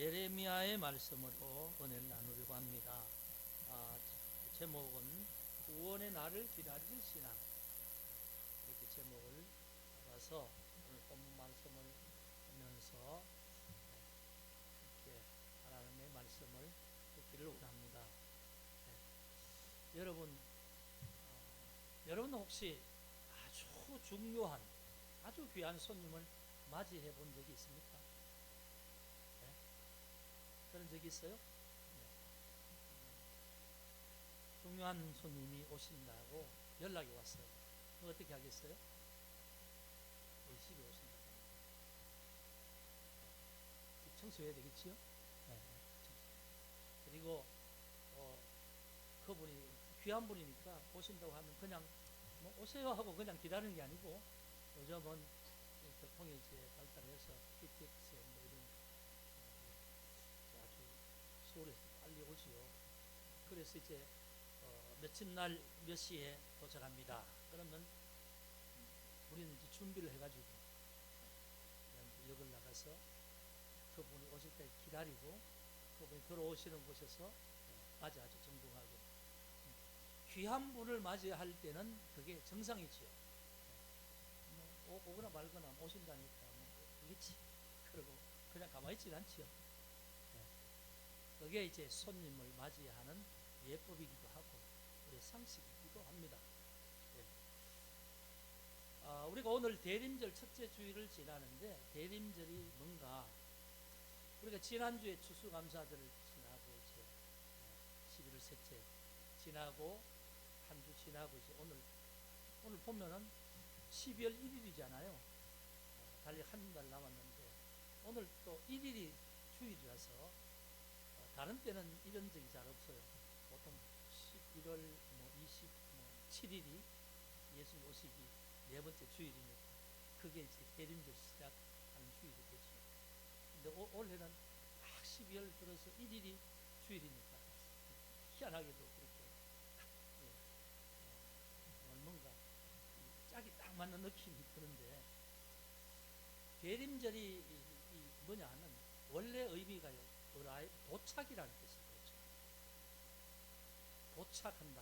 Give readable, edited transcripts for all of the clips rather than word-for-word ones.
예레미야의 말씀으로 은혜를 나누려고 합니다. 제목은 구원의 날을 기다리는 신앙, 이렇게 제목을 받아서 오늘 본문 말씀을 보면서 이렇게 하나님의 말씀을 듣기를 원합니다. 여러분 혹시 아주 중요한, 아주 귀한 손님을 맞이해 본 적이 있습니까? 그런 적이 있어요? 중요한 손님이 오신다고 연락이 왔어요. 어떻게 하겠어요? 의식이 오신다고 합니다. 청소해야 되겠지요? 네, 그리고 그분이 귀한 분이니까 오신다고 하면 그냥 뭐 오세요 하고 그냥 기다리는 게 아니고, 요즘은 교통이 이제 발달해서 KTX 뭐 이런 아주 서울에서 빨리 오지요. 그래서 이제 며칠 날 몇 시에 도착합니다. 그러면 우리는 이제 준비를 해가지고 역을 나가서 그분이 오실 때 기다리고, 그분이 걸어오시는 곳에서 맞이하죠. 정중하게. 귀한 분을 맞이할 때는 그게 정상이지요. 오거나 말거나 오신다니까 그렇지, 그러고 그냥 가만히 있지 않지요. 그게 이제 손님을 맞이하는 예법이기도 하고 우리의 상식이기도 합니다. 우리가 오늘 대림절 첫째 주일을 지나는데, 대림절이 뭔가, 우리가 지난주에 추수감사절을 지나고 이제 11월 셋째 지나고 한 주 지나고 이제 오늘 보면은 12월 1일이잖아요. 달리 한 달 남았는데 오늘 또 1일이 주일이라서 다른 때는 이런 적이 잘 없어요. 보통 11월 27일이 예수님 오시기 네 번째 주일이니까 그게 이제 대림절 시작하는 주일이 되죠. 근데 올해는 딱 12월 들어서 1일이 주일이니까 희한하게도 그렇게 뭔가 짝이 딱 맞는 느낌이 드는데, 대림절이 뭐냐 하면 원래 의미가요, 도착이라는 뜻이거든요. 도착한다.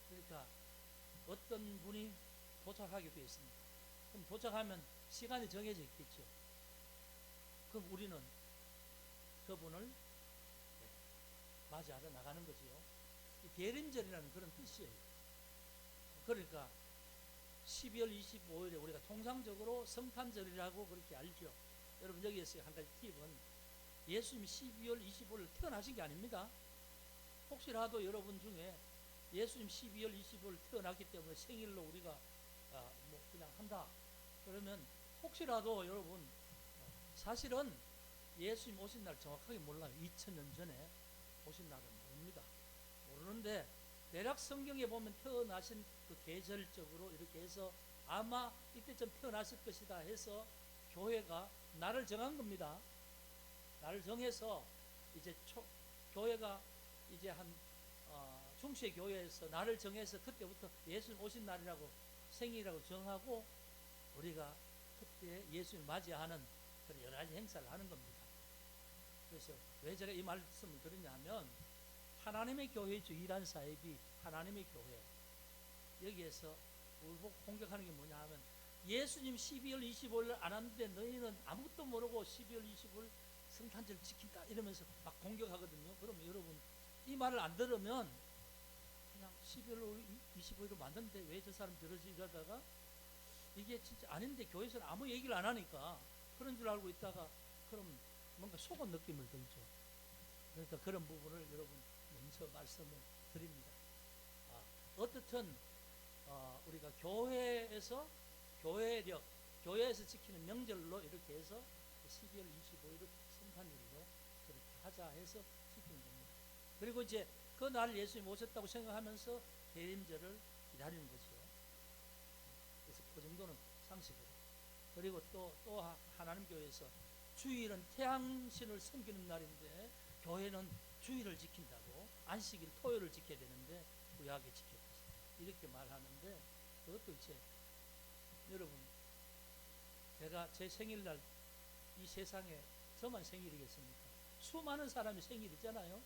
그러니까 어떤 분이 도착하게 되어 있습니다. 그럼 도착하면 시간이 정해져 있겠죠. 그럼 우리는 그분을 맞이하러 나가는 거지요. 대림절이라는 그런 뜻이에요. 그러니까 12월 25일에 우리가 통상적으로 성탄절이라고 그렇게 알죠. 여러분, 여기에서 한 가지 팁은, 예수님이 12월 25일 태어나신 게 아닙니다. 혹시라도 여러분 중에 예수님 12월 25일 태어났기 때문에 생일로 우리가 그냥 한다 그러면, 혹시라도 여러분 사실은 예수님 오신 날 정확하게 몰라요. 2000년 전에 오신 날은 모릅니다. 모르는데 대략 성경에 보면 태어나신 그 계절적으로 이렇게 해서 아마 이때쯤 태어났을 것이다 해서 교회가 날을 정한 겁니다. 날을 정해서 이제 교회가 이제 한 중세 교회에서 날을 정해서 그때부터 예수님 오신 날이라고, 생일이라고 정하고 우리가 그때 예수님 맞이하는 그런 여러 가지 행사를 하는 겁니다. 그래서 왜 제가 이 말씀을 드리냐면, 하나님의 교회죠. 이란 사역이 하나님의 교회. 여기에서 우리 보고 공격하는 게 뭐냐 하면, 예수님 12월 25일 안 하는데 너희는 아무것도 모르고 12월 25일 성탄절 지킨다 이러면서 막 공격하거든요. 그러면 여러분, 이 말을 안 들으면 그냥 12월 25일로 만드는데 왜 저 사람 저러지 이러다가, 이게 진짜 아닌데 교회에서는 아무 얘기를 안 하니까 그런 줄 알고 있다가 그럼 뭔가 속은 느낌을 들죠. 그러니까 그런 부분을 여러분 먼저 말씀을 드립니다. 어떻든 우리가 교회에서 교회에서 지키는 명절로 이렇게 해서 12월 25일을 성탄일로 그렇게 하자 해서 지키는 겁니다. 그리고 이제 그 날 예수님 오셨다고 생각하면서 대림절을 기다리는 거죠. 그래서 그 정도는 상식으로. 그리고 또 하나님 교회에서 주일은 태양신을 섬기는 날인데 교회는 주일을 지킨다고, 안식일 토요일을 지켜야 되는데 구약에 지켰다 이렇게 말하는데, 그것도 이제 여러분, 제가 제 생일날 이 세상에 저만 생일이겠습니까? 수많은 사람이 생일이잖아요.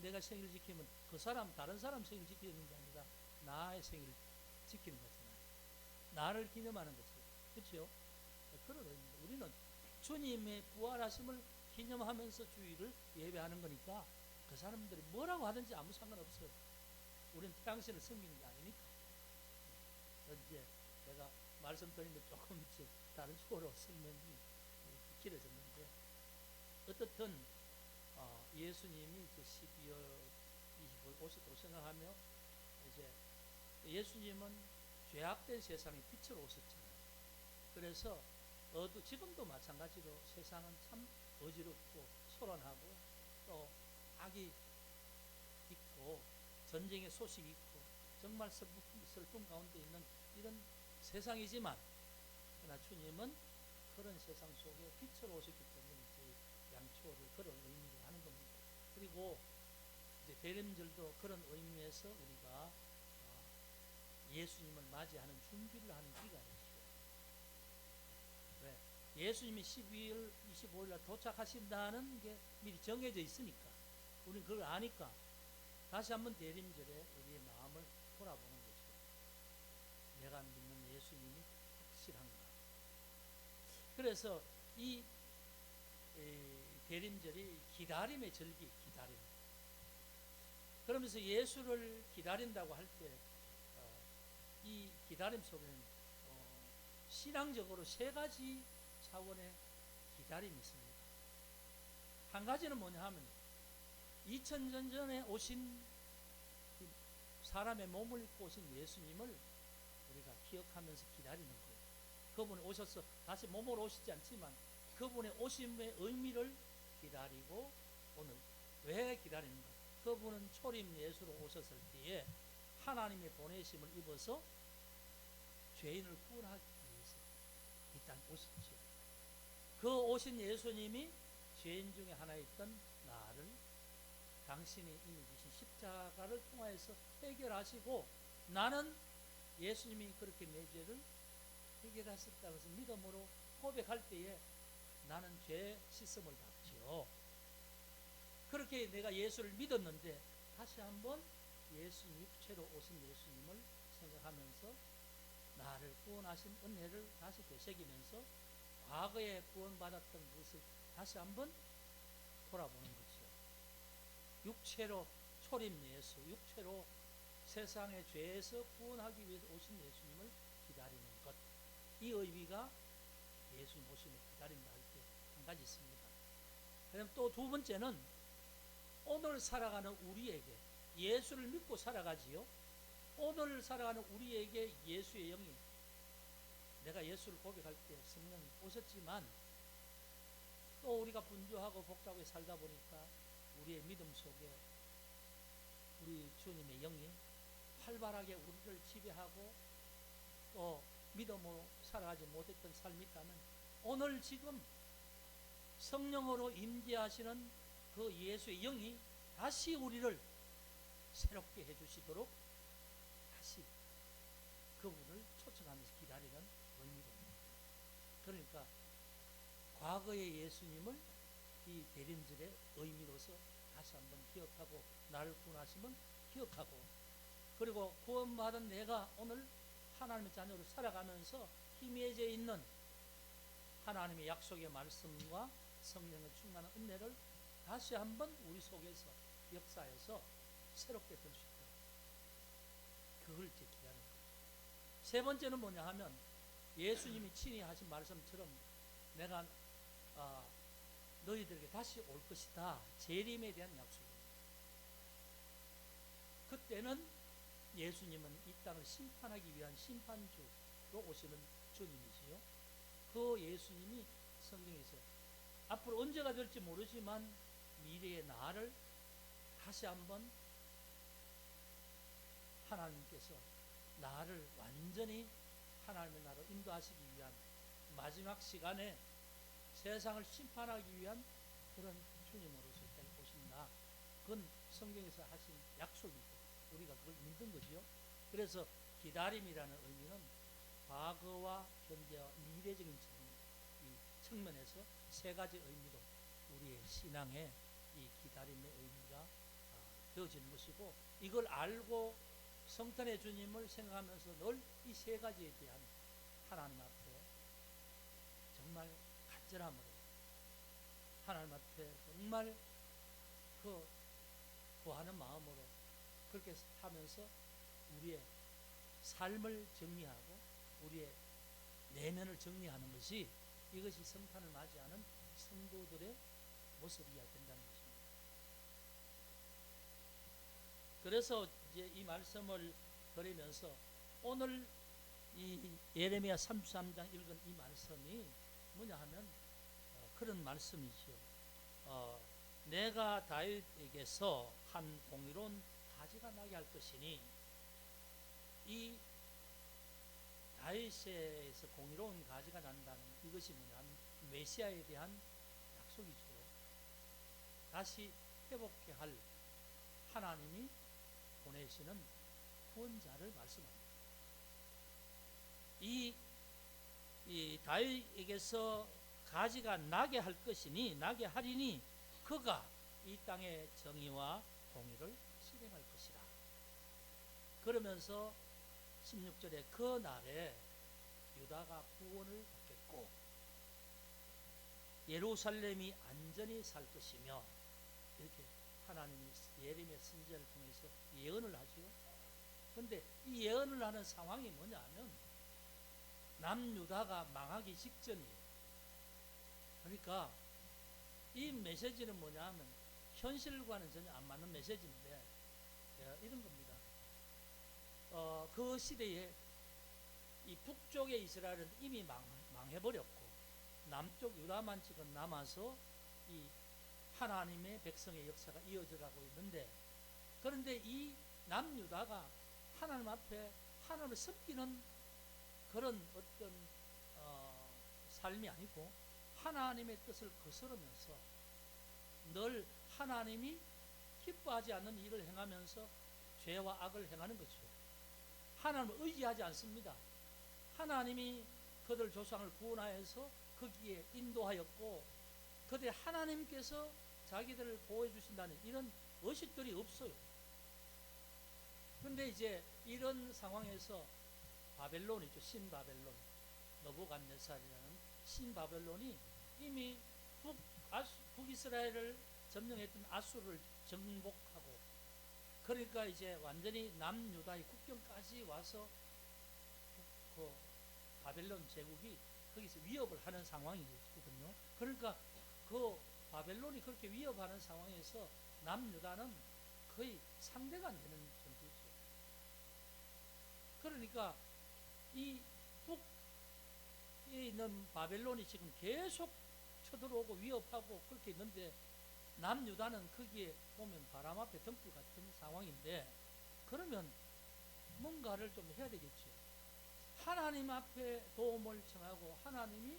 내가 생일 지키면 그 사람, 다른 사람 생일 지키는 게 아니라 나의 생일 지키는 거잖아요. 나를 기념하는 거죠. 그렇죠? 그런 의미입니다. 우리는 주님의 부활하심을 기념하면서 주일을 예배하는 거니까 그 사람들이 뭐라고 하든지 아무 상관없어요. 우리는 태양신을 섬기는 게 아니니까. 이제 제가 말씀드리면 조금 이제 다른 식으로 설명이 길어졌는데, 어떻든 예수님이 이제 12월 25일 오셨다고 생각하며, 이제 예수님은 죄악된 세상에 빛으로 오셨잖아요. 그래서 지금도 마찬가지로 세상은 참 어지럽고 소란하고 또 악이 있고 전쟁의 소식이 있고 정말 슬픔 가운데 있는 이런 세상이지만, 그러나 주님은 그런 세상 속에 빛으로 오셨기 때문에 이제 양초를 그런 의미로 하는 겁니다. 그리고 이제 대림절도 그런 의미에서 우리가 예수님을 맞이하는 준비를 하는 기간이죠. 왜? 예수님이 12월 25일 날 도착하신다는 게 미리 정해져 있으니까, 우리는 그걸 아니까 다시 한번 대림절에 우리의 마음을 돌아보는 거죠. 내가 믿는 예수님이 확실한가? 그래서 이 대림절이 기다림의 절기, 기다림. 그러면서 예수를 기다린다고 할 때 이 기다림 속에는 신앙적으로 세 가지 차원의 기다림이 있습니다. 한 가지는 뭐냐 하면 2000년 전에 오신 사람의 몸을 입고 오신 예수님을 우리가 기억하면서 기다리는 거예요. 그분이 오셔서 다시 몸으로 오시지 않지만 그분의 오심의 의미를 기다리고, 오늘 왜 기다리는가? 그분은 초림 예수로 오셨을 때에 하나님의 보내심을 입어서 죄인을 구원하기 위해서 이 땅에 오셨죠. 그 오신 예수님이 죄인 중에 하나였던 나를 당신이 이미 주신 십자가를 통하여서 해결하시고, 나는 예수님이 그렇게 내 죄를 해결하셨다는 것을 믿음으로 고백할 때에 나는 죄 씻음을 받지요. 그렇게 내가 예수를 믿었는데 다시 한번 예수 육체로 오신 예수님을 생각하면서 나를 구원하신 은혜를 다시 되새기면서 과거에 구원받았던 것을 다시 한번 돌아보는 거죠. 육체로 초림 예수, 육체로 세상의 죄에서 구원하기 위해서 오신 예수님을 기다리는 것, 이 의미가 예수님 오심을 기다린다 할 때 한 가지 있습니다. 그다음 또 두 번째는 오늘 살아가는 우리에게, 예수를 믿고 살아가지요. 오늘 살아가는 우리에게 예수의 영이, 내가 예수를 고백할 때 성령이 오셨지만 또 우리가 분주하고 복잡하게 살다 보니까 우리의 믿음 속에 우리 주님의 영이 활발하게 우리를 지배하고 또 믿음으로 살아가지 못했던 삶이 있다면, 오늘 지금 성령으로 임재하시는 그 예수의 영이 다시 우리를 새롭게 해주시도록 다시 그분을 초청하면서 기다리는 의미가 있습니다. 그러니까 과거의 예수님을 이 대림절의 의미로서 다시 한번 기억하고, 나를 구원하심을 기억하고, 그리고 구원받은 내가 오늘 하나님의 자녀로 살아가면서 희미해져 있는 하나님의 약속의 말씀과 성령의 충만한 은혜를 다시 한번 우리 속에서 역사해서 새롭게 될 수 있도록 그걸 지키는 거예요. 세 번째는 뭐냐 하면 예수님이 친히 하신 말씀처럼 내가 너희들에게 다시 올 것이다, 재림에 대한 약속입니다. 그때는 예수님은 이 땅을 심판하기 위한 심판주로 오시는 주님이지요. 그 예수님이 성경에서 앞으로 언제가 될지 모르지만 미래의 나를 다시 한번 하나님께서 나를 완전히 하나님의 나라로 인도하시기 위한 마지막 시간에 세상을 심판하기 위한 그런 주님으로서 오신다. 그건 성경에서 하신 약속이고 우리가 그걸 믿는 거지요. 그래서 기다림이라는 의미는 과거와 현재와 미래적인 이 측면에서 세 가지 의미로 우리의 신앙의 이 기다림의 의미가 되어지는 것이고, 이걸 알고 성탄의 주님을 생각하면서 늘 이 세 가지에 대한 하나님 앞에 정말 간절함으로, 하나님 앞에 정말 그 구하는 마음으로 그렇게 하면서 우리의 삶을 정리하고 우리의 내면을 정리하는 것이, 이것이 성탄을 맞이하는 성도들의 모습이어야 된다는 것입니다. 그래서 이제 이 말씀을 드리면서 오늘 이 예레미야 33장 읽은 이 말씀이 뭐냐 하면 그런 말씀이지요. 내가 다윗에게서 한 공의로운 가지가 나게 할 것이니, 이 다윗에서 공의로운 가지가 난다는 이것이 뭐냐면 메시아에 대한 약속이죠. 다시 회복케 할 하나님이 보내시는 구원자를 말씀합니다. 이 다윗에게서 가지가 나게 할 것이니, 나게 하리니 그가 이 땅의 정의와 공의를 실행할 것이라. 그러면서 16절에 그 날에 유다가 구원을 받겠고 예루살렘이 안전히 살 것이며, 이렇게 하나님이 예레미야 선지자를 통해서 예언을 하죠. 그런데 이 예언을 하는 상황이 뭐냐면 남유다가 망하기 직전이에요. 그러니까 이 메시지는 뭐냐면 현실과는 전혀 안 맞는 메시지인데 이런 겁니다. 그 시대에 이 북쪽의 이스라엘은 이미 망해버렸고 남쪽 유다만 지금 남아서 이 하나님의 백성의 역사가 이어져가고 있는데, 그런데 이 남유다가 하나님 앞에 하나님을 섬기는 그런 어떤 삶이 아니고 하나님의 뜻을 거스르면서 늘 하나님이 기뻐하지 않는 일을 행하면서 죄와 악을 행하는 거죠. 하나님을 의지하지 않습니다. 하나님이 그들 조상을 구원하여서 거기에 인도하였고 그들의 하나님께서 자기들을 보호해 주신다는 이런 의식들이 없어요. 그런데 이제 이런 상황에서 바벨론이죠. 신바벨론, 너부갓네살이라는 신바벨론이 이미 북이스라엘을 점령했던 아수르를 정복하고, 그러니까 이제 완전히 남유다의 국경까지 와서 그 바벨론 제국이 거기서 위협을 하는 상황이거든요. 그러니까 그 바벨론이 그렇게 위협하는 상황에서 남유다는 거의 상대가 안 되는 정도죠. 그러니까 이 북에 있는 바벨론이 지금 계속 쳐들어오고 위협하고 그렇게 있는데, 남유다는 거기에 보면 바람 앞에 등불 같은 상황인데, 그러면 뭔가를 좀 해야 되겠죠. 하나님 앞에 도움을 청하고 하나님이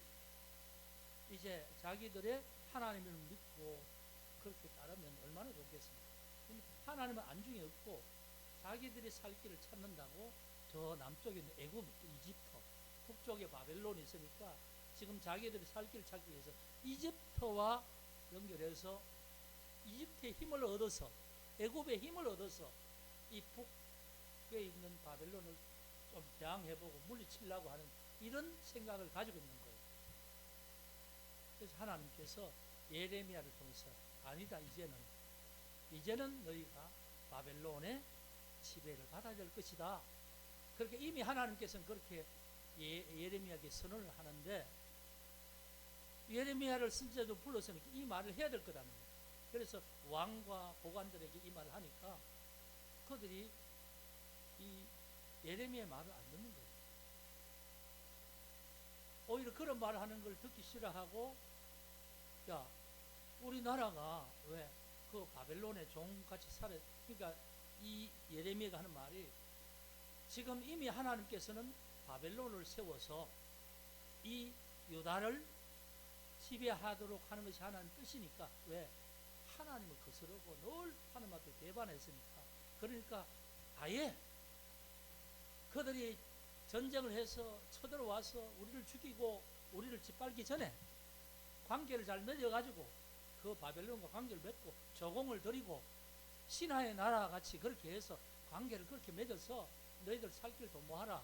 이제 자기들의 하나님을 믿고 그렇게 따르면 얼마나 좋겠습니까? 하나님은 안중에 없고 자기들이 살 길을 찾는다고 저 남쪽에 있는 애굽, 이집트, 북쪽에 바벨론이 있으니까 지금 자기들이 살 길을 찾기 위해서 이집트와 연결해서 이집트의 힘을 얻어서, 애굽의 힘을 얻어서 이 북에 있는 바벨론을 좀 대항해보고 물리치려고 하는 이런 생각을 가지고 있는 거예요. 그래서 하나님께서 예레미야를 통해서 아니다, 이제는 너희가 바벨론의 지배를 받아야 될 것이다. 그렇게 이미 하나님께서는 그렇게 예레미야에게 선언을 하는데, 예레미야를 선지자도 불러서 이 말을 해야 될 거라는 거예요. 그래서 왕과 고관들에게 이 말을 하니까 그들이 이 예레미야의 말을 안 듣는 거예요. 오히려 그런 말을 하는 걸 듣기 싫어하고, 야, 우리나라가 왜 그 바벨론의 종같이 살아? 그러니까 이 예레미야가 하는 말이, 지금 이미 하나님께서는 바벨론을 세워서 이 유다를 지배하도록 하는 것이 하나님 뜻이니까, 왜? 하나님을 거스르고 늘 하나님 앞에 배반했으니까. 그러니까 아예 그들이 전쟁을 해서 쳐들어와서 우리를 죽이고 우리를 짓밟기 전에 관계를 잘 맺어가지고 그 바벨론과 관계를 맺고 조공을 들이고 신하의 나라와 같이 그렇게 해서 관계를 그렇게 맺어서 너희들 살 길 도모하라.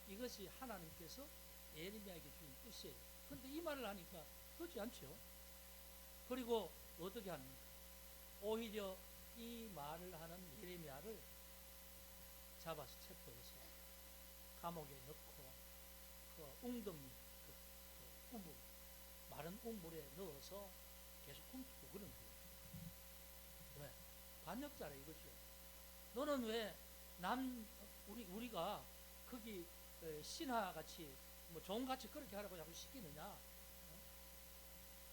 이것이 하나님께서 예레미야에게 주신 뜻이에요. 그런데 이 말을 하니까 그렇지 않죠. 그리고 어떻게 합니까? 오히려 이 말을 하는 예레미야를 잡아서 체포해서 감옥에 넣고 그 웅덩이, 우물, 마른 우물에 넣어서 계속 훔치고 그런 거예요. 왜? 반역자라 이거죠. 너는 왜 우리가 거기 신하같이 뭐 종같이 그렇게 하라고 자꾸 시키느냐?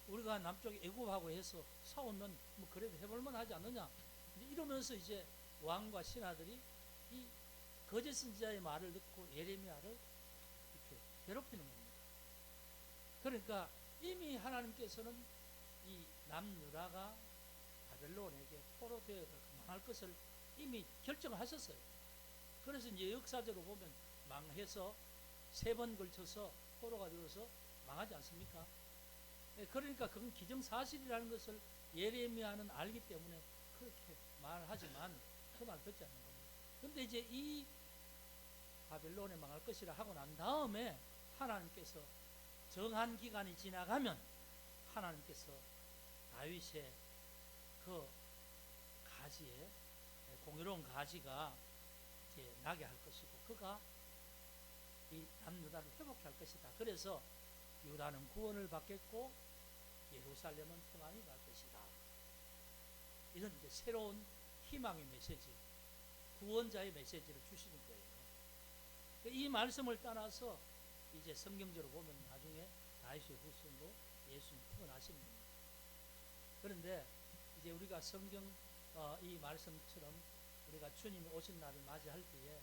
우리가 남쪽에 애굽하고 해서 싸우면 뭐 그래도 해볼만 하지 않느냐? 이러면서 이제 왕과 신하들이 이 거짓 선지자의 말을 듣고 예레미야를 이렇게 괴롭히는 겁니다. 그러니까 이미 하나님께서는 이 남유다가 바벨론에게 포로되어 망할 것을 이미 결정하셨어요. 그래서 이제 역사적으로 보면 망해서 3번 걸쳐서 포로가 되어서 망하지 않습니까? 그러니까 그건 기정사실이라는 것을 예레미야는 알기 때문에 그렇게 말하지만 그 말 듣지 않는 겁니다. 그런데 이제 이 바벨론에 망할 것이라 하고 난 다음에 하나님께서 정한 기간이 지나가면 하나님께서 다윗의 그 가지에 공유로운 가지가 이제 나게 할 것이고 그가 이 남유다를 회복할 것이다. 그래서 유다는 구원을 받겠고 예루살렘은 평안이 갈 것이다. 이런 이제 새로운 희망의 메시지, 구원자의 메시지를 주시는 거예요. 이 말씀을 따라서 이제 성경적으로 보면 나중에 다윗의 후손으로 예수님 태어나신 겁니다. 그런데 이제 우리가 성경 이 말씀처럼 우리가 주님이 오신 날을 맞이할 때에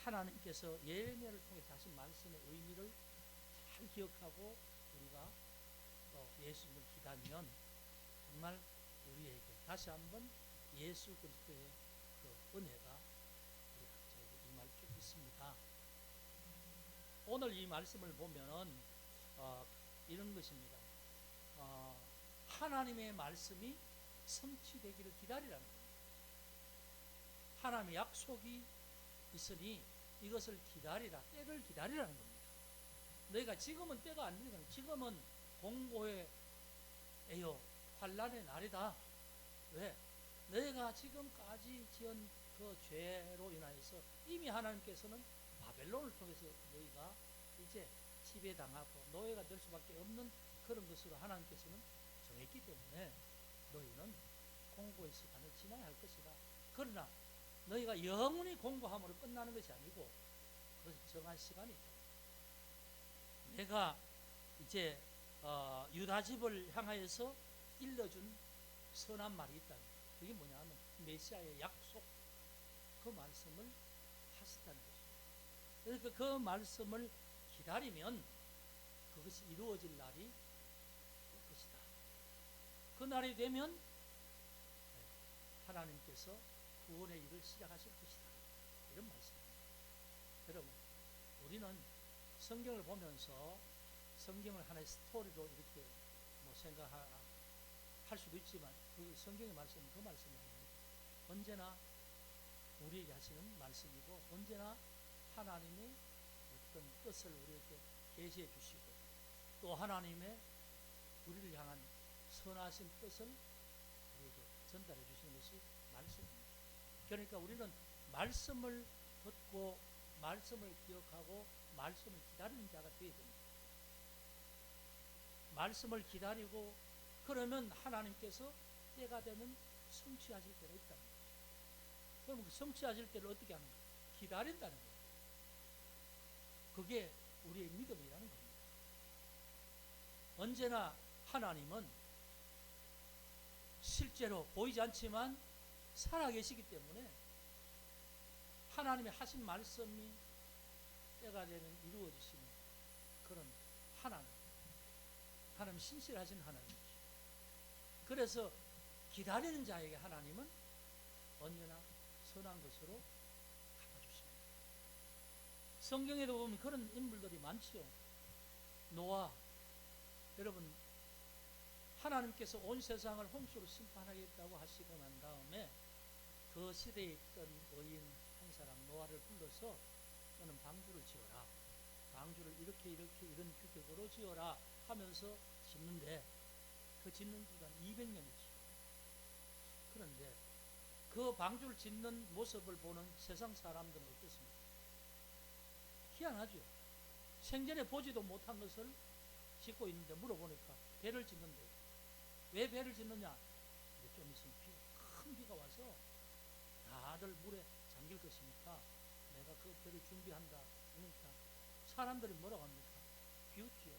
하나님께서 예레미야를 통해 하신 말씀의 의미를 잘 기억하고 우리가 예수님을 기다리면 정말 우리에게 다시 한번 예수 그리스도의 그 은혜가 우리 각자에게 임할 줄 믿습니다. 오늘 이 말씀을 보면은 이런 것입니다. 하나님의 말씀이 성취되기를 기다리라는 겁니다. 하나님의 약속이 있으니 이것을 기다리라, 때를 기다리라는 겁니다. 너희가 지금은 때가 안 되니까 지금은 공고의 에요 환난의 날이다. 왜? 너희가 지금까지 지은 그 죄로 인하여서 이미 하나님께서는 바벨론을 통해서 너희가 이제 지배당하고 노예가 될 수밖에 없는 그런 것으로 하나님께서는 정했기 때문에 너희는 공고의 시간을 지나야 할 것이다. 그러나 너희가 영원히 공고함으로 끝나는 것이 아니고 그것이 정한 시간이 있다. 내가 이제 유다 집을 향하여서 일러준 선한 말이 있다. 그게 뭐냐면 메시아의 약속, 그 말씀을 하셨다는 것입니다. 그러니까 그 말씀을 기다리면 그것이 이루어질 날이 올 것이다. 그 날이 되면 하나님께서 구원의 일을 시작하실 것이다. 이런 말씀입니다. 여러분, 우리는 성경을 보면서 성경을 하나의 스토리로 이렇게 뭐 생각할 수도 있지만 그 성경의 말씀은 그 말씀이 아닙니다. 언제나 우리에게 하시는 말씀이고 언제나 하나님의 어떤 뜻을 우리에게 계시해 주시고 또 하나님의 우리를 향한 선하신 뜻을 우리에게 전달해 주시는 것이 말씀입니다. 그러니까 우리는 말씀을 듣고 말씀을 기억하고 말씀을 기다리는 자가 되어야 됩니다. 말씀을 기다리고 그러면 하나님께서 때가 되면 성취하실 때가 있다는 거죠. 그럼 그 성취하실 때를 어떻게 하는 거예요? 기다린다는 거예요. 그게 우리의 믿음이라는 겁니다. 언제나 하나님은 실제로 보이지 않지만 살아계시기 때문에 하나님의 하신 말씀이 때가 되면 이루어지시는 그런 하나님 신실하신 하나님이죠. 그래서 기다리는 자에게 하나님은 언제나 선한 것으로 갚아주십니다. 성경에도 보면 그런 인물들이 많지요. 노아, 여러분 하나님께서 온 세상을 홍수로 심판하겠다고 하시고 난 다음에 그 시대에 있던 의인 한 사람 노아를 불러서 너는 방주를 지어라. 방주를 이렇게 이런 규격으로 지어라 하면서 짓는데 그 짓는 기간 200년이지. 그런데 그 방주를 짓는 모습을 보는 세상 사람들은 어떻습니까? 희한하죠. 생전에 보지도 못한 것을 짓고 있는데 물어보니까 배를 짓는데 왜 배를 짓느냐? 좀 있으면 큰 비가 와서 다들 물에 잠길 것이니까 내가 그 배를 준비한다. 그러니까 사람들이 뭐라고 합니까? 비웃지요.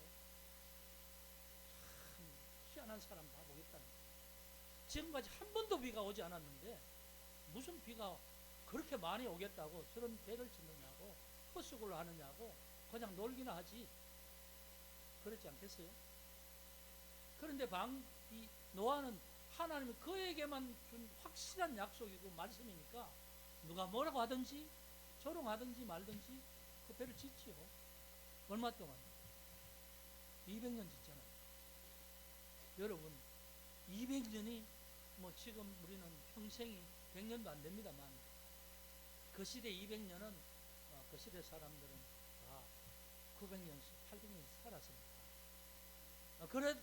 참 희한한 사람 다 보겠다는 거예요. 지금까지 한 번도 비가 오지 않았는데 무슨 비가 그렇게 많이 오겠다고 저런 배를 짓느냐고 헛수고를 하느냐고 그냥 놀기나 하지. 그렇지 않겠어요? 그런데 이 노아는 하나님이 그에게만 준 확실한 약속이고 말씀이니까 누가 뭐라고 하든지 조롱하든지 말든지 그 배를 짓지요. 얼마 동안? 200년 짓잖아요. 여러분 200년이 뭐 지금 우리는 평생이 100년도 안 됩니다만 그 시대 200년은 그 시대 사람들은 다 900년씩 800년씩 살았습니다.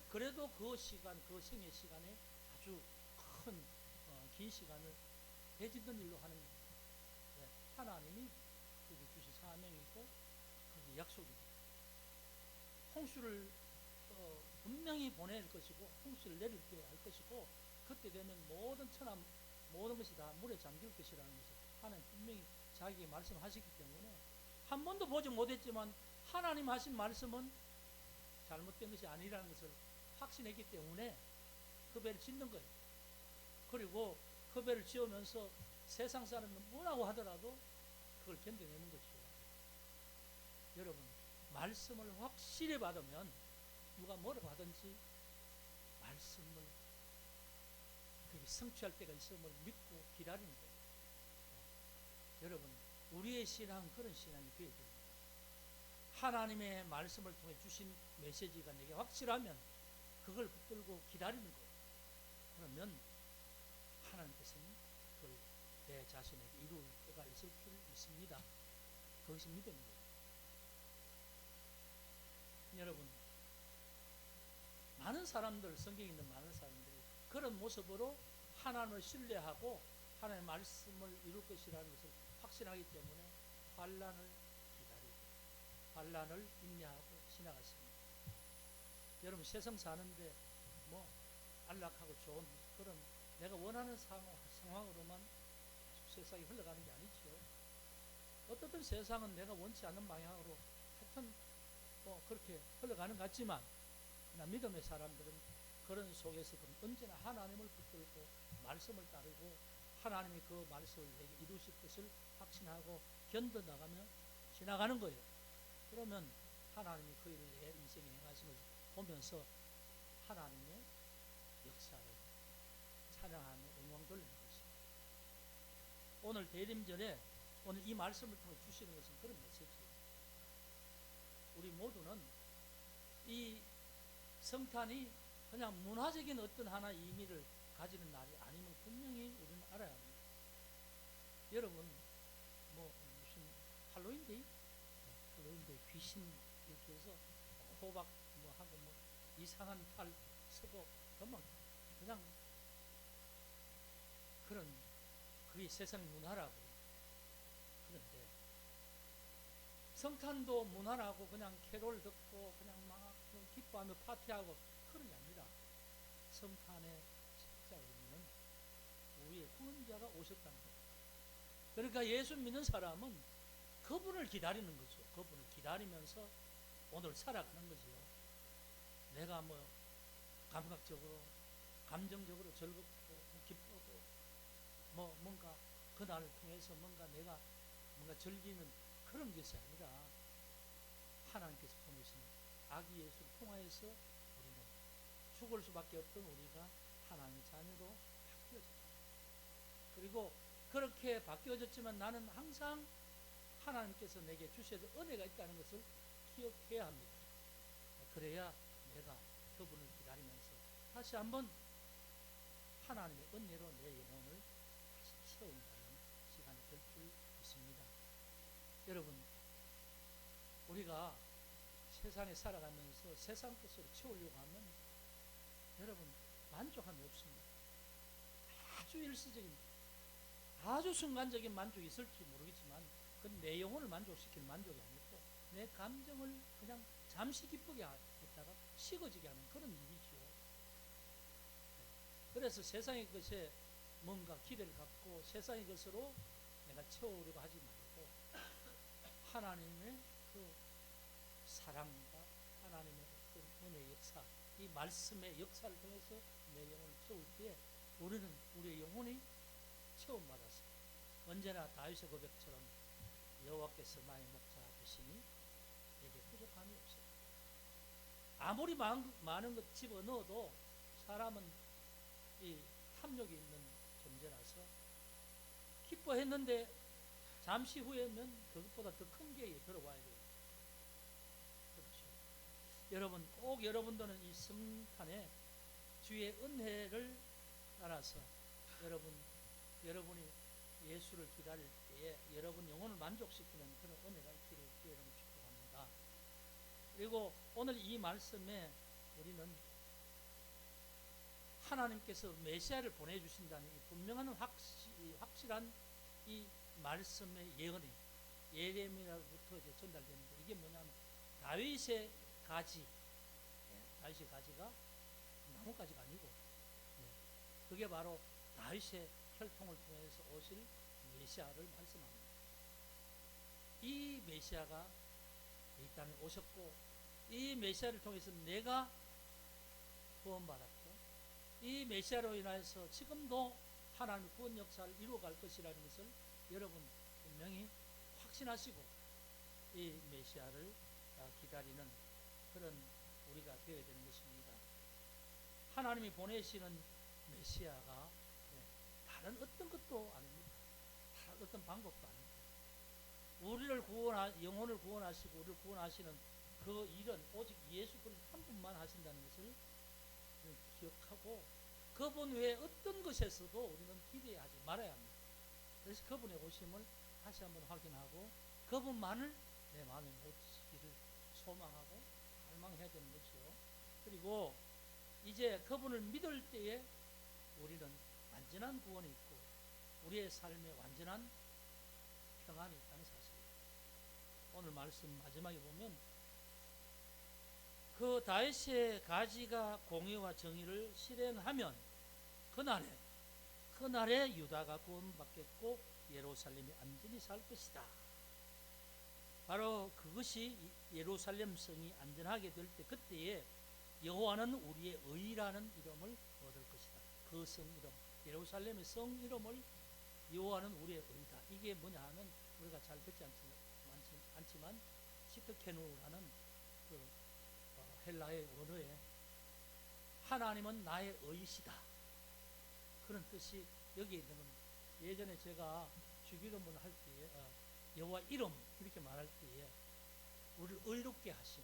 그래도 그 시간, 그 생애 시간에 아주 긴 시간을 배 짓는 일로 하는 겁니다. 네, 하나님이 그게 주신 사명이고 그게 약속입니다. 홍수를 분명히 보낼 것이고 홍수를 내릴 때 할 것이고 그때 되면 모든 것이 다 물에 잠길 것이라는 것을 하나님 분명히 자기에게 말씀하셨기 때문에 한 번도 보지 못했지만 하나님 하신 말씀은 잘못된 것이 아니라는 것을 확신했기 때문에 그 배를 짓는 거예요. 그리고 그 배를 지으면서 세상 사람은 뭐라고 하더라도 그걸 견뎌내는 것이죠. 여러분 말씀을 확실히 받으면 누가 뭐라고 하든지 말씀을 그게 성취할 때가 있음을 믿고 기다리는 거예요. 여러분 우리의 신앙은 그런 신앙이 되어야 됩니다. 하나님의 말씀을 통해 주신 메시지가 내게 확실하면 그걸 붙들고 기다리는 거예요. 그러면 하나님께서는 그걸 내 자신에게 이룰 때가 있을 줄 믿습니다. 그것이 믿음입니다. 여러분 많은 사람들, 성경에 있는 많은 사람들이 그런 모습으로 하나님을 신뢰하고 하나님의 말씀을 이룰 것이라는 것을 확신하기 때문에 환난을 인내하고 지나갔습니다. 여러분 세상 사는데 뭐 안락하고 좋은 그런 내가 원하는 상황으로만 세상이 흘러가는 게 아니죠. 어떻든 세상은 내가 원치 않는 방향으로 하여튼 뭐 그렇게 흘러가는 것 같지만 믿음의 사람들은 그런 속에서도 언제나 하나님을 붙들고 말씀을 따르고 하나님이 그 말씀을 내게 이루실 것을 확신하고 견뎌나가며 지나가는 거예요. 그러면 하나님이 그 일을 내 인생에 행하심을 보면서 하나님의 역사를 찬양하며 영광 돌리는 것입니다. 오늘 대림절에 오늘 이 말씀을 통해 주시는 것은 그런 메시지예요. 우리 모두는 이 성탄이 그냥 문화적인 어떤 하나의 의미를 가지는 날이 아니면 분명히 우리는 알아야 합니다. 여러분 뭐 무슨 할로윈데이 귀신 이렇게 해서 호박 뭐 하고 뭐 이상한 탈 쓰고 그냥 그런 그게 세상 문화라고. 그런데 성탄도 문화라고 그냥 캐롤 듣고 그냥 막 기뻐하며 파티하고 그런 게 아니라 성탄의 진짜 의미는 우리의 구원자가 오셨다는 거예요. 그러니까 예수 믿는 사람은 그분을 기다리는 거죠. 그분을 기다리면서 오늘 살아가는 거죠. 내가 뭐 감각적으로 감정적으로 즐겁고 기쁘고 뭐 뭔가 그날을 통해서 내가 즐기는 그런 것이 아니라 하나님께서 보내신 아기 예수를 통하여서 우리는 죽을 수밖에 없던 우리가 하나님의 자녀로 바뀌어졌다. 그리고 그렇게 바뀌어졌지만 나는 항상 하나님께서 내게 주셔야 될 은혜가 있다는 것을 기억해야 합니다. 그래야 내가 그분을 기다리면서 다시 한번 하나님의 은혜로 내 영혼을 다시 채운다는 시간이 될 줄 믿습니다. 여러분, 우리가 세상에 살아가면서 세상 것으로 채우려고 하면 여러분 만족함이 없습니다. 아주 일시적인, 아주 순간적인 만족이 있을지 모르겠지만 그건 내 영혼을 만족시키는 만족이 아니고 내 감정을 그냥 잠시 기쁘게 했다가 식어지게 하는 그런 일이죠. 그래서 세상의 것에 뭔가 기대를 갖고 세상의 것으로 내가 채우려고 하지 말고 하나님의 그 사랑과 하나님의 어떤 은혜의 역사, 이 말씀의 역사를 통해서 내 영혼을 채울 때에 우리는 우리의 영혼이 체험받았습니다. 언제나 다윗의 고백처럼 여호와께서 나의 목자 되시니 내게 부족함이 없어요. 아무리 많은 것 집어넣어도 사람은 이 탐욕이 있는 존재라서 기뻐했는데 잠시 후에는 그것보다 더 큰 게 들어와야 돼요. 그렇죠. 여러분, 꼭 여러분들은 이 성탄에 주의 은혜를 따라서 여러분이 예수를 기다릴 때에 여러분 영혼을 만족시키는 그런 은혜가 있기를 여러분 축복합니다. 그리고 오늘 이 말씀에 우리는 하나님께서 메시아를 보내주신다는 이 분명한 확실한 이 말씀의 예언이 예레미야로부터 이제 전달되는데 이게 뭐냐면 다윗의 가지, 다윗의 가지가 나뭇가지가 아니고 그게 바로 다윗의 혈통을 통해서 오실 메시아를 말씀합니다. 이 메시아가 이 땅에 오셨고 이 메시아를 통해서 내가 구원받았고 이 메시아로 인하여서 지금도 하나님의 구원 역사를 이루어갈 것이라는 것을 여러분 분명히 확신하시고 이 메시아를 기다리는 그런 우리가 되어야 되는 것입니다. 하나님이 보내시는 메시아가 다른 어떤 것도 아닙니다. 다른 어떤 방법도 아닙니다. 우리를 영혼을 구원하시고 우리를 구원하시는 그 일은 오직 예수 그리스도 한 분만 하신다는 것을 기억하고 그분 외에 어떤 것에서도 우리는 기대하지 말아야 합니다. 그래서 그분의 오심을 다시 한번 확인하고 그분만을 내 마음에 모시기를 소망하고 갈망해야 되는 거죠. 그리고 이제 그분을 믿을 때에 우리는 완전한 구원이 있고 우리의 삶에 완전한 평안이 있다는 사실입니다. 오늘 말씀 마지막에 보면 그 다윗의 가지가 공의와 정의를 실행하면 그날에 유다가 구원받겠고 예루살렘이 안전히 살 것이다. 바로 그것이 예루살렘 성이 안전하게 될 때 그때에 여호와는 우리의 의라는 이름을 얻을 것이다. 그 성 이름, 예루살렘의 성 이름을 여호와는 우리의 의다. 이게 뭐냐 하면 우리가 잘 듣지 않지만 시크케누라는 그 헬라의 언어에 하나님은 나의 의시다. 그런 뜻이 여기에 있는 겁니다. 예전에 제가 주기도문 할 때에 여호와 이름 이렇게 말할 때에 우리를 의롭게 하심,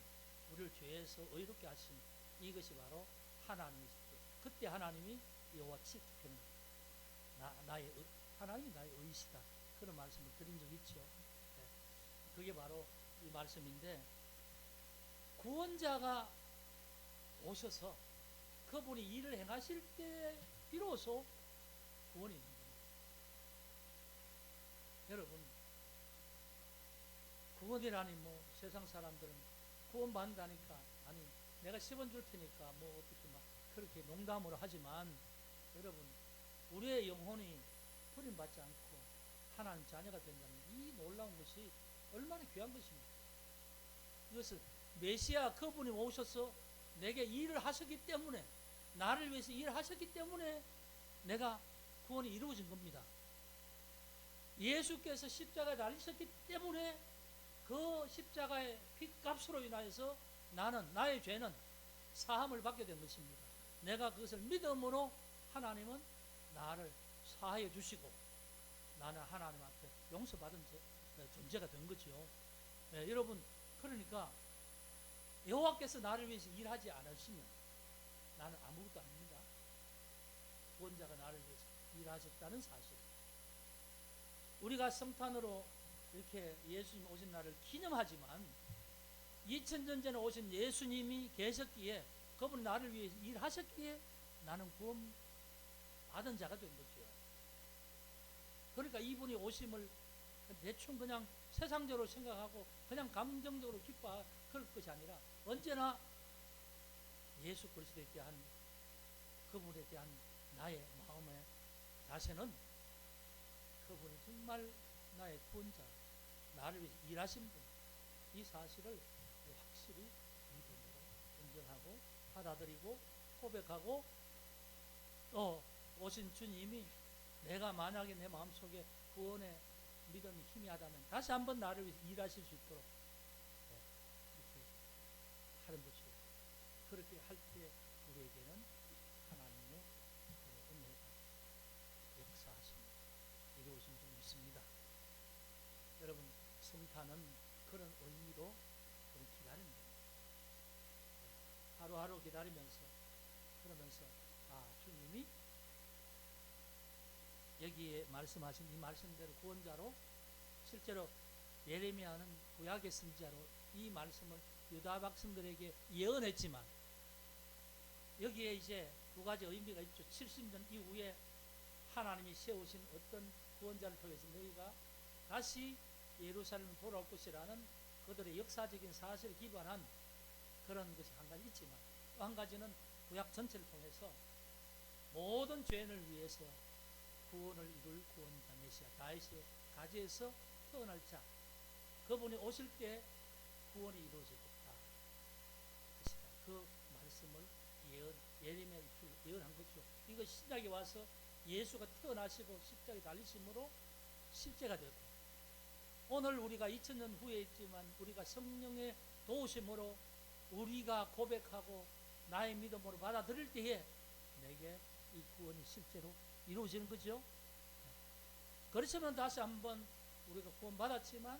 우리를 죄에서 의롭게 하심, 이것이 바로 하나님이실 때 그때 하나님이 여호와 치트케는 하나님이 나의 의시다. 그런 말씀을 드린 적이 있죠. 그게 바로 이 말씀인데 구원자가 오셔서 그분이 일을 행하실 때 비로소 구원이 있는 겁니다. 여러분, 구원이라니 뭐 세상 사람들은 구원받는다니까 아니 내가 10원 줄 테니까 뭐 어떻게 막 그렇게 농담으로 하지만 여러분 우리의 영혼이 버림받지 않고 하나님 자녀가 된다는 이 놀라운 것이 얼마나 귀한 것입니까? 이것은 메시아 그분이 오셔서 내게 일을 하셨기 때문에 나를 위해서 일을 하셨기 때문에 내가 구원이 이루어진 겁니다. 예수께서 십자가에 달리셨기 때문에 그 십자가의 핏값으로 인하여서 나의 죄는 사함을 받게 된 것입니다. 내가 그것을 믿음으로 하나님은 나를 사하여 주시고 나는 하나님 앞에 용서받은 존재가 된 거죠. 여러분 그러니까 여호와께서 나를 위해서 일하지 않으시면 나는 아무것도 아닙니다. 구원자가 나를 위해서 일하셨다는 사실. 우리가 성탄으로 이렇게 예수님 오신 날을 기념하지만 2000년 전에 오신 예수님이 계셨기에 그분이 나를 위해 일하셨기에 나는 구원 받은 자가 된 거죠. 그러니까 이분이 오심을 대충 그냥 세상적으로 생각하고 그냥 감정적으로 기뻐 그럴 것이 아니라 언제나 예수 그리스도에 대한 그분에 대한 나의 마음의 자세는 그분이 정말 나의 구원자, 나를 위해서 일하신 분, 이 사실을 확실히 믿음으로 인정하고 받아들이고 고백하고 또 오신 주님이 내가 만약에 내 마음속에 구원의 믿음이 희미하다면 다시 한번 나를 위해서 일하실 수 있도록 이렇게 하는 것이요. 그렇게 할 때 우리에게는 하나님의 은혜가 역사하십니다. 이루어진 줄 믿습니다. 여러분, 성탄은 그런 의미로 우리 기다리는 겁니다. 하루하루 기다리면서 그러면서 주님이 여기에 말씀하신 이 말씀대로 구원자로 실제로 예레미야는 구약의 선지자로 이 말씀을 유다 백성들에게 예언했지만 여기에 이제 두 가지 의미가 있죠. 70년 이후에 하나님이 세우신 어떤 구원자를 통해서 너희가 다시 예루살렘 돌아올 것이라는 그들의 역사적인 사실에 기반한 그런 것이 한 가지 있지만 또 한 가지는 구약 전체를 통해서 모든 죄인을 위해서 구원을 이룰 구원자 메시아 다윗의 가지에서 태어날 자 그분이 오실 때 구원이 이루어지겠다. 그 말씀을 예레미야 예언한 거죠. 이거 신약에 와서 예수가 태어나시고 십자가에 달리심으로 실제가 되고 오늘 우리가 2000년 후에 있지만 우리가 성령의 도우심으로 우리가 고백하고 나의 믿음으로 받아들일 때에 내게 이 구원이 실제로 이루어지는 거죠. 그렇지만 다시 한번 우리가 구원 받았지만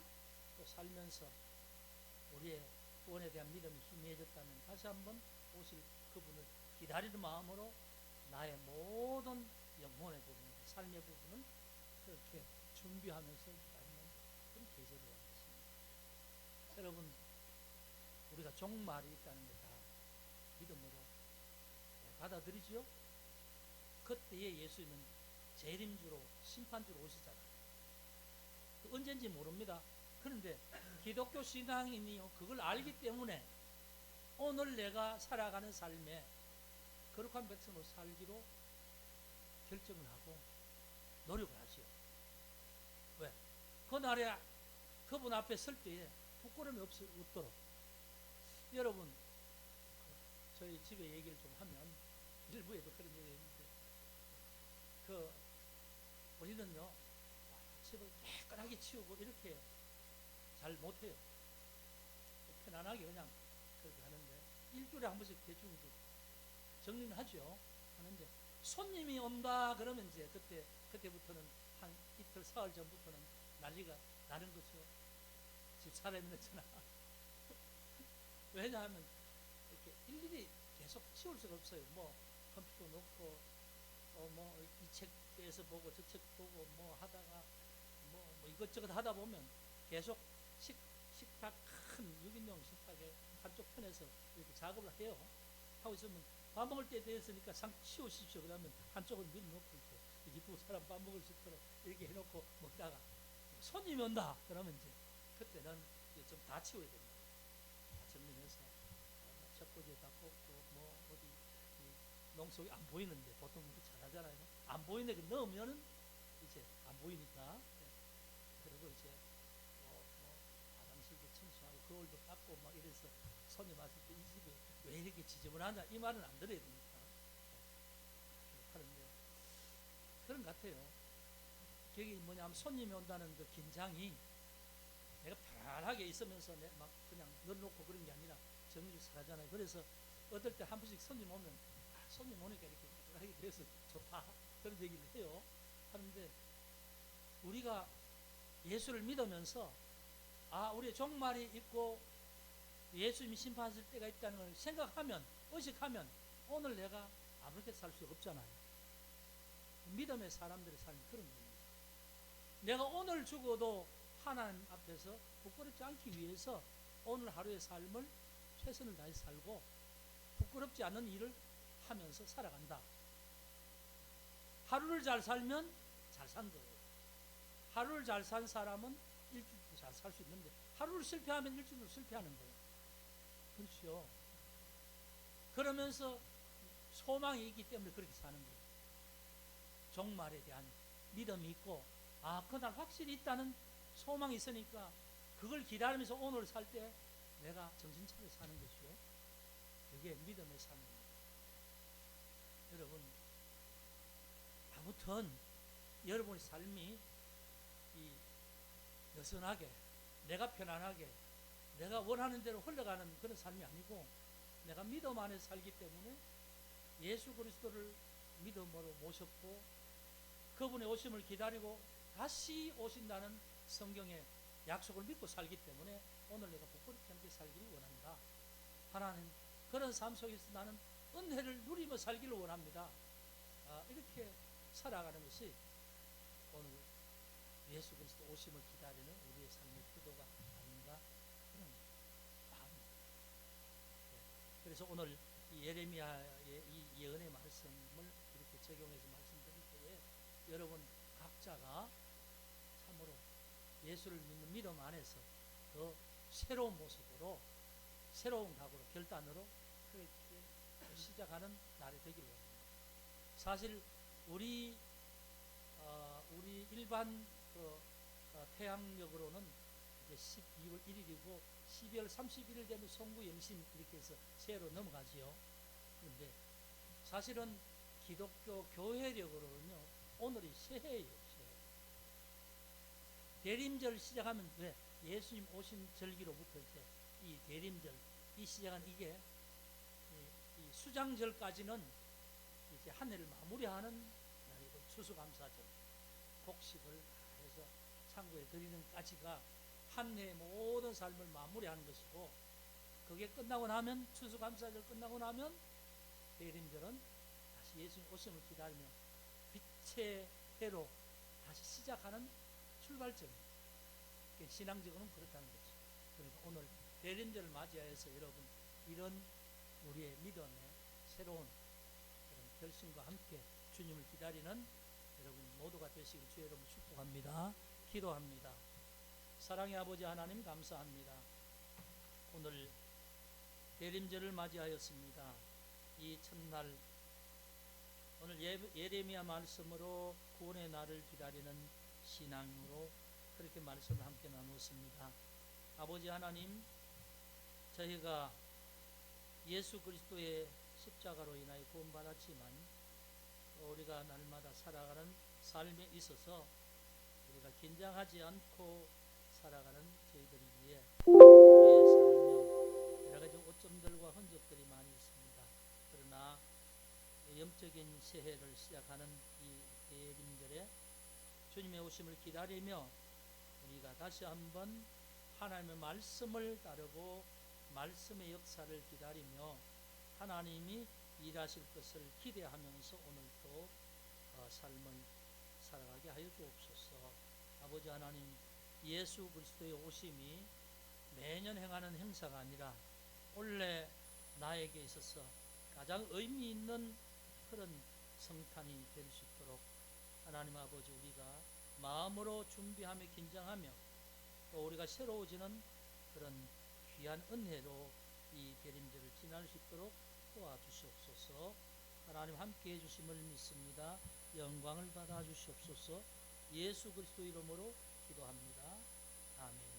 또 살면서 우리의 구원에 대한 믿음이 희미해졌다면 다시 한번 오실 그분을 기다리는 마음으로 나의 모든 영혼의 부분, 삶의 부분을 그렇게 준비하면서 기다리는 그런 계절이 왔습니다. 여러분, 우리가 종말이 있다는 걸 다 믿음으로 받아들이죠. 그때에 예수님은 재림주로 심판주로 오시잖아요. 언제인지 모릅니다. 그런데 기독교 신앙인이요 그걸 알기 때문에 오늘 내가 살아가는 삶에 거룩한 백성으로 살기로 결정을 하고 노력을 하지요. 왜? 그날에 그분 앞에 설 때에 부끄러움이 없도록. 여러분, 저희 집에 얘기를 좀 하면 일부에도 그런 얘기를 했는데 우리는요 집을 깨끗하게 치우고 이렇게 잘 못해요. 편안하게 그냥 그렇게 하는데 일주일에 한 번씩 대충 정리는 하죠. 하는데 손님이 온다 그러면 이제 그때부터는 한 이틀 사흘 전부터는 난리가 나는 거죠. 집 살아있는 거잖아. 왜냐하면 이렇게 일일이 계속 치울 수가 없어요. 뭐 컴퓨터 놓고 이 책 빼서 보고 저 책 보고 뭐 하다가 뭐 이것저것 하다 보면 계속 식탁 큰 6인용 식탁에 한쪽 편에서 이렇게 작업을 해요. 하고 있으면 밥 먹을 때 되었으니까 상 치우십시오. 그러면 한쪽은 밀어놓고 이렇게 두 사람 밥 먹을 수 있도록 이렇게 해놓고 먹다가 손님이 온다. 그러면 이제 그때는 좀 다 치워야 됩니다. 다 정리해서 척꽂이에 다 꽂고 뭐 어디 농속이 안 보이는데 보통 그렇게 잘하잖아요. 안 보이는데 넣으면은 이제 안 보이니까 그리고 이제 화장실도 청소하고 거울도 닦고 막 이래서 손님 왔을 때 이 집에 왜 이렇게 지저분하냐 이 말은 안 들어야 되니까 하는데 그런 것 같아요. 그게 뭐냐면 손님이 온다는 그 긴장이 내가 편안하게 있으면서 막 그냥 넣어놓고 그런 게 아니라 정리를 잘하잖아요. 그래서 어떨 때 한 번씩 손님 오면 손님 오니까 이렇게 하게 돼서 좋다 그런 얘기를 해요. 하는데 우리가 예수를 믿으면서 우리의 종말이 있고 예수님이 심판하실 때가 있다는 걸 생각하면 의식하면 오늘 내가 아무렇게 살 수 없잖아요. 믿음의 사람들의 삶이 그런 겁니다. 내가 오늘 죽어도 하나님 앞에서 부끄럽지 않기 위해서 오늘 하루의 삶을 최선을 다해 살고 부끄럽지 않은 일을 하면서 살아간다. 하루를 잘 살면 잘 산 거예요. 하루를 잘 산 사람은 일주일도 잘 살 수 있는데 하루를 실패하면 일주일도 실패하는 거예요. 그렇죠. 그러면서 소망이 있기 때문에 그렇게 사는 거예요. 종말에 대한 믿음이 있고 그날 확실히 있다는 소망이 있으니까 그걸 기다리면서 오늘 살 때 내가 정신 차려 사는 것이요. 그게 믿음의 삶입니다. 여러분, 아무튼 여러분의 삶이 이 여선하게 내가 편안하게 내가 원하는 대로 흘러가는 그런 삶이 아니고 내가 믿음 안에 살기 때문에 예수 그리스도를 믿음으로 모셨고 그분의 오심을 기다리고 다시 오신다는 성경의 약속을 믿고 살기 때문에 오늘 내가 부끄럽지 않게 살기를 원한다. 하나님, 그런 삶 속에서 나는 은혜를 누리며 살기를 원합니다. 이렇게 살아가는 것이 오늘 예수 그리스도 오심을 기다리는 우리의 삶의 태도가 아닌가 그런 마음입니다. 그래서 오늘 이 예레미야의 이 예언의 말씀을 이렇게 적용해서 말씀드릴 때에 여러분 각자가 참으로 예수를 믿는 믿음 안에서 더 새로운 모습으로 새로운 각오로 결단으로 그렇게 시작하는 날이 되기를 원합니다. 사실 우리 일반 태양력으로는 이제 12월 1일이고 12월 31일 되면 송구영신 이렇게 해서 새해로 넘어가지요. 그런데 사실은 기독교 교회력으로는요 오늘이 새해예요. 새해. 대림절 시작하면 왜 예수님 오신 절기로부터 이제 이 대림절 이 시작한 이게 이 수장절까지는 이제 한 해를 마무리하는 날이고 추수감사절 곡식을 해서 창고에 드리는 까지가 한 해의 모든 삶을 마무리하는 것이고 그게 끝나고 나면 추수감사절 끝나고 나면 대림절은 다시 예수님 오심을 기다리며 빛의 해로 다시 시작하는 출발점입니다. 신앙적으로는 그렇다는 거죠. 그러니까 오늘 대림절을 맞이하여서 여러분 이런 우리의 믿음의 새로운 그런 결심과 함께 주님을 기다리는 여러분 모두가 되시길 주의 이름으로 축복합니다. 기도합니다. 사랑의 아버지 하나님 감사합니다. 오늘 대림절을 맞이하였습니다. 이 첫날 오늘 예레미야 말씀으로 구원의 날을 기다리는 신앙으로 그렇게 말씀을 함께 나누었습니다. 아버지 하나님, 저희가 예수 그리스도의 십자가로 인하여 구원받았지만 우리가 날마다 살아가는 삶에 있어서 우리가 긴장하지 않고 살아가는 저희들이기에 우리의 삶에 여러 가지 오점들과 흔적들이 많이 있습니다. 그러나 영적인 새해를 시작하는 이 대림절에 주님의 오심을 기다리며 우리가 다시 한번 하나님의 말씀을 따르고 말씀의 역사를 기다리며 하나님이 일하실 것을 기대하면서 오늘도 삶을 살아가게 하여 주옵소서. 아버지 하나님, 예수 그리스도의 오심이 매년 행하는 행사가 아니라 원래 나에게 있어서 가장 의미 있는 그런 성탄이 될 수 있도록 하나님 아버지 우리가 마음으로 준비하며 긴장하며 또 우리가 새로워지는 그런 귀한 은혜로 이 대림절을 지날 수 있도록 도와주시옵소서. 하나님 함께해 주심을 믿습니다. 영광을 받아 주시옵소서. 예수 그리스도 이름으로 기도합니다. 아멘.